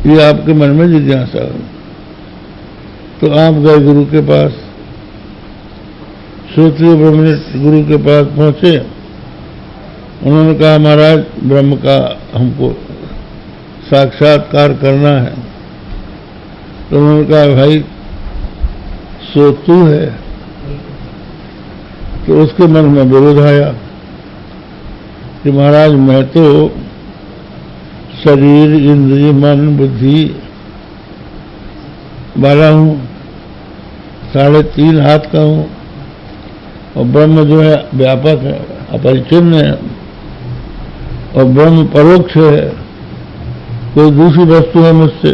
ये आपके मन में जिज्ञासा हो। तो आप गए गुरु के पास, श्रोत्रिय ब्रह्मनिष्ठ गुरु के पास पहुंचे। उन्होंने कहा महाराज ब्रह्म का हमको साक्षात्कार करना है। तो उन्होंने कहा भाई सो तू है। तो उसके मन में विरोध आया कि महाराज मैं तो शरीर इंद्रिय मन बुद्धि वाला हूँ, 3.5 हाथ का हूँ, और ब्रह्म जो है व्यापक है, अपरिचिन्न है, और ब्रह्म परोक्ष है, कोई दूसरी वस्तु है मुझसे,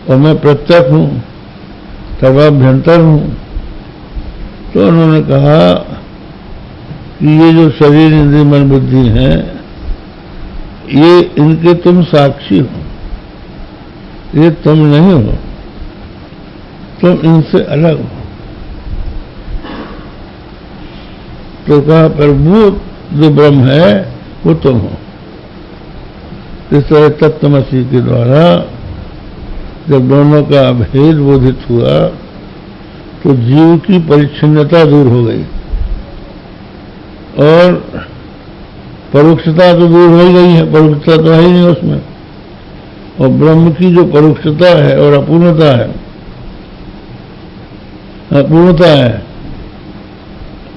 और मैं प्रत्यक्ष हूँ, सर्वाभ्यंतर हूँ। तो उन्होंने कहा कि ये जो शरीर इंद्रिय मन बुद्धि हैं, ये इनके तुम साक्षी हो, ये तुम नहीं हो, तुम इनसे अलग हो। तो कहा पर वो जो ब्रह्म है वो तुम हो। इस तरह तत्त्वमसि के द्वारा जब दोनों का भेद बोधित हुआ तो जीव की परिच्छिन्नता दूर हो गई, और परोक्षता तो दूर हो ही गई है, परोक्षता तो है ही नहीं उसमें। और ब्रह्म की जो परोक्षता है और अपूर्णता है, अपूर्णता है,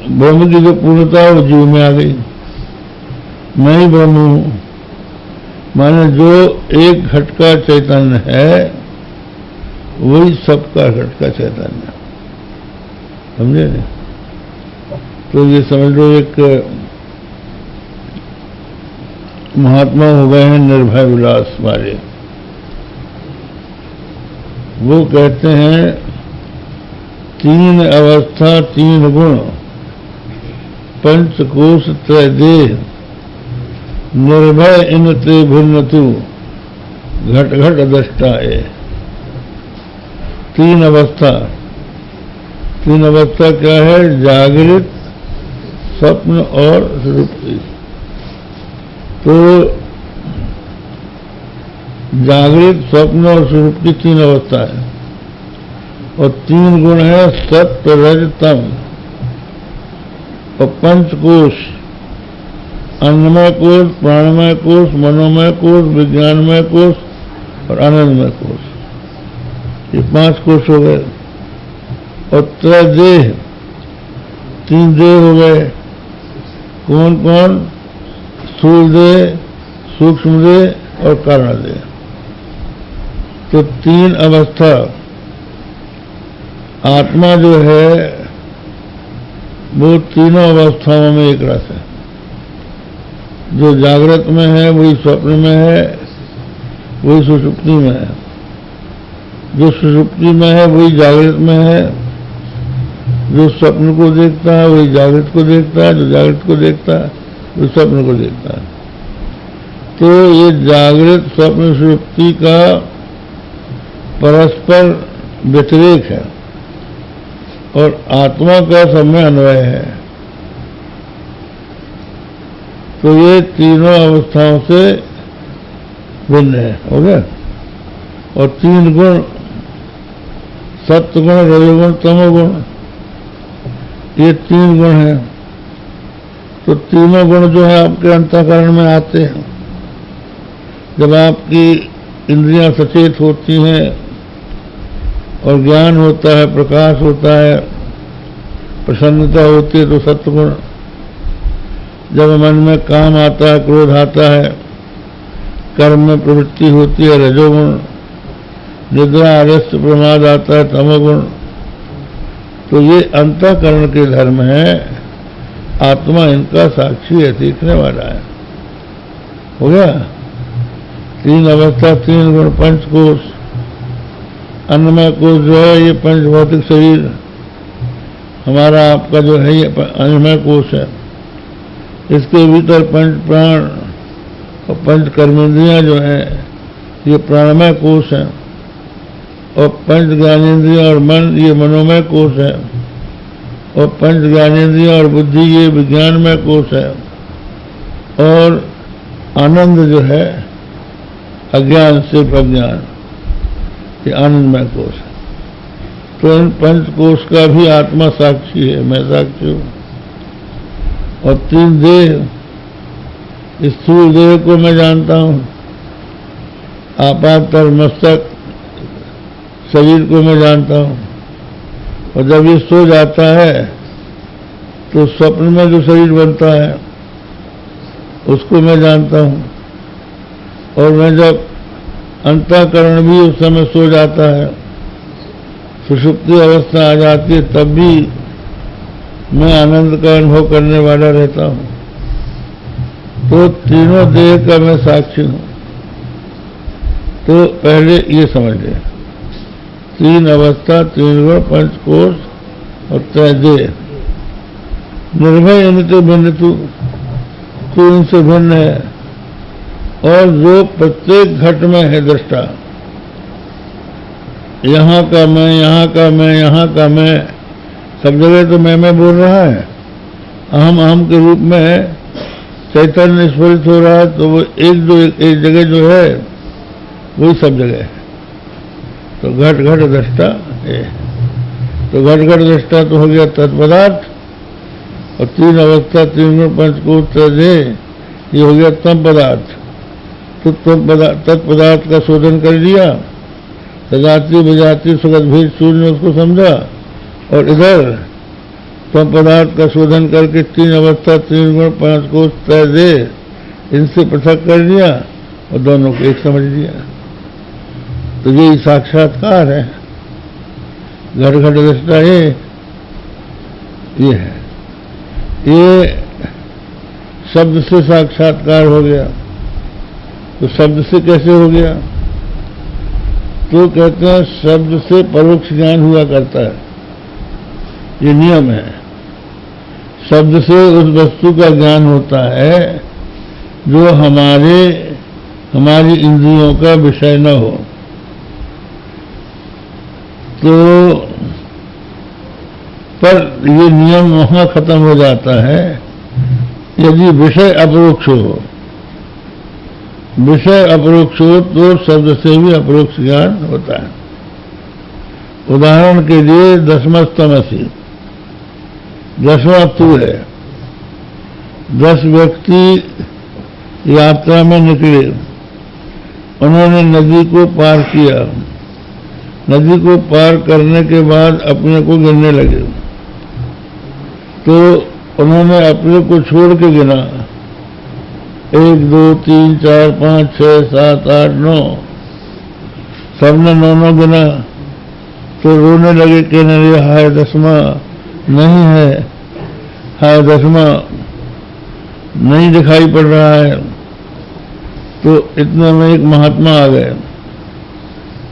ब्रह्म की जो पूर्णता है वो जीव में आ गई। मैं ही ब्रह्म हूं, माने जो एक घट का चैतन्य है वही सबका घट का चैतन्य है, समझे? तो ये समझ लो एक महात्मा हो गए हैं निर्भय विलास वाले। वो कहते हैं 3 अवस्था 3 गुण, पंचकोश त्रय देह, निर्भय इन ते भिन्न तू, घट घट दृष्टाए। 3 अवस्था, 3 अवस्था क्या है? जागृत, स्वप्न और सुषुप्ति। तो जागृत, स्वप्न और सुषुप्ति 3 अवस्था है, और 3 गुण है सत्व रज तम, और पंचकोश, अन्नमय कोश, प्राणमय कोश, मनोमय कोश, विज्ञानमय कोश और आनंदमय कोश, ये 5 कोश हो गए। और त्रय देह, 3 देह हो गए। कौन कौन? स्थूल देह, सूक्ष्म देह और कारण देह। तो 3 अवस्था। आत्मा जो है वो तीनों अवस्थाओं में एक रस है। जो जागृत में है वही स्वप्न में है, वही सुषुप्ति में है। जो सुषुप्ति में है वही जागृत में है। जो स्वप्न को देखता है वही जागृत को देखता है, जो जागृत को देखता है वो स्वप्न को देखता है। तो ये जागृत स्वप्न सुषुप्ति का परस्पर व्यतिरेक है, और आत्मा का सब में अन्वय है। तो ये तीनों अवस्थाओं से भिन्न है, हो गया। और 3 गुण, सत्वगुण, रजोगुण, तमोगुण, ये 3 गुण हैं। तो तीनों गुण जो है आपके अंतःकरण में आते हैं। जब आपकी इंद्रियां सचेत होती हैं और ज्ञान होता है, प्रकाश होता है, प्रसन्नता होती है तो सत्वगुण। जब मन में काम आता है, क्रोध आता है, कर्म में प्रवृत्ति होती है, रजोगुण। निद्रा आलस्य प्रमाद आता है, तमोगुण। तो ये अंतःकरण के धर्म है। आत्मा इनका साक्षी है, सीखने वाला है, हो गया। 3 अवस्था, 3 गुण, पंचकोश। अन्नमय कोश जो है ये पंच भौतिक शरीर हमारा आपका जो है ये अन्नमय कोश है। इसके भीतर पंच प्राण और पंच कर्मेंद्रियां जो है ये प्राणमय कोश है, और पंच ज्ञानेंद्रिय और मन ये मनोमय कोश है, और पंच ज्ञानेंद्रिय और बुद्धि ये विज्ञानमय कोश है। और आनंद जो है अज्ञान से प्रज्ञान, ये आनंदमय कोश है। तो इन पंच कोश का भी आत्मा साक्षी है, मैं साक्षी हूँ। और तीन देह, स्थूल देह को मैं जानता हूँ, आपातल मस्तक शरीर को मैं जानता हूँ। और जब ये सो जाता है तो स्वप्न में जो शरीर बनता है उसको मैं जानता हूँ। और मैं जब अंतःकरण भी उस समय सो जाता है, सुषुप्ति अवस्था आ जाती है, तब भी मैं आनंद का अनुभव करने वाला रहता हूँ। तो तीनों देह का मैं साक्षी हूँ। तो पहले ये समझ ले, तीन अवस्था, तीन गुण, पंच कोश और त्रय देह। निर्भय इनते भिन्न तू इनसे भिन्न है। और जो प्रत्येक घट में है दृष्टा, यहाँ का मैं, यहाँ का मैं, यहाँ का मैं, सब जगह तो मैं बोल रहा है। अहम अहम के रूप में चैतन्य स्फुरित हो रहा है, तो वो एक जगह जो है वही सब जगह है। तो घट घट दृष्टा है। तो घट घट दृष्टा तो हो गया तत्पदार्थ। और तीन अवस्था, तीन गुण, पंच कोश, त्रय देह, ये हो गया तम पदार्थ। तो तत्पदार्थ का शोधन कर लिया, सजातीय विजातीय सुगत भेद शून्य उसको समझा। और इधर तम पदार्थ का शोधन करके तीन अवस्था, तीन गुण, पांच कोश, त्रय देह, इनसे पृथक कर लिया और दोनों को एक समझ लिया। तो यही साक्षात्कार है। घट घट दृष्टा ये है। ये शब्द से साक्षात्कार हो गया। तो शब्द से कैसे हो गया? तो कहते हैं शब्द से परोक्ष ज्ञान हुआ करता है, ये नियम है। शब्द से उस वस्तु का ज्ञान होता है जो हमारी इंद्रियों का विषय न हो। तो पर ये नियम वहां खत्म हो जाता है यदि विषय अपरोक्ष हो। विषय अपरोक्ष हो तो शब्द से भी अपरोक्ष ज्ञान होता है। उदाहरण के लिए दशमस्तमसी, 10वां तू है। 10 व्यक्ति यात्रा में निकले, उन्होंने नदी को पार किया। नदी को पार करने के बाद अपने को गिनने लगे। तो उन्होंने अपने को छोड़ के गिना, 1 2 3 4 5 6 7 8 9, सबने 9 गिना। तो रोने लगे, कहने लगे हाय 10वां नहीं है, हाय 10वां नहीं दिखाई पड़ रहा है। तो इतने में एक महात्मा आ गए।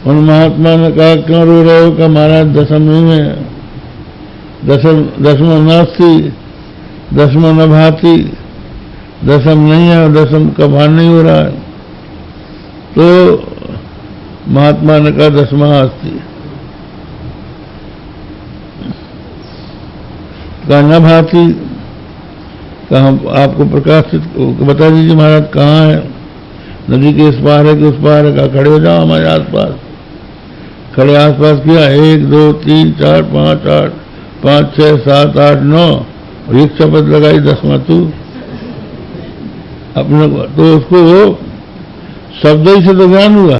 उन महात्मा ने कहा क्यों रो रहे हो? कि महाराज 10 नहीं है, 10वां नास्ति, 10वां न भाति, 10 नहीं है, 10 का भान नहीं हो रहा है। तो महात्मा ने कहा 10वां अस्ति। कहा न भाति। कहा आपको प्रकाशित बता दीजिए महाराज कहाँ है? नदी के इस पार है कि उस पार है? कहा खड़े हो जाओ हमारे आसपास। खड़े आसपास किया, 1 2 3 4 5 8 5 6 7 8 9 और एक शपथ लगाई 10वां तू अपने को। तो उसको शब्द ही से तो ज्ञान हुआ।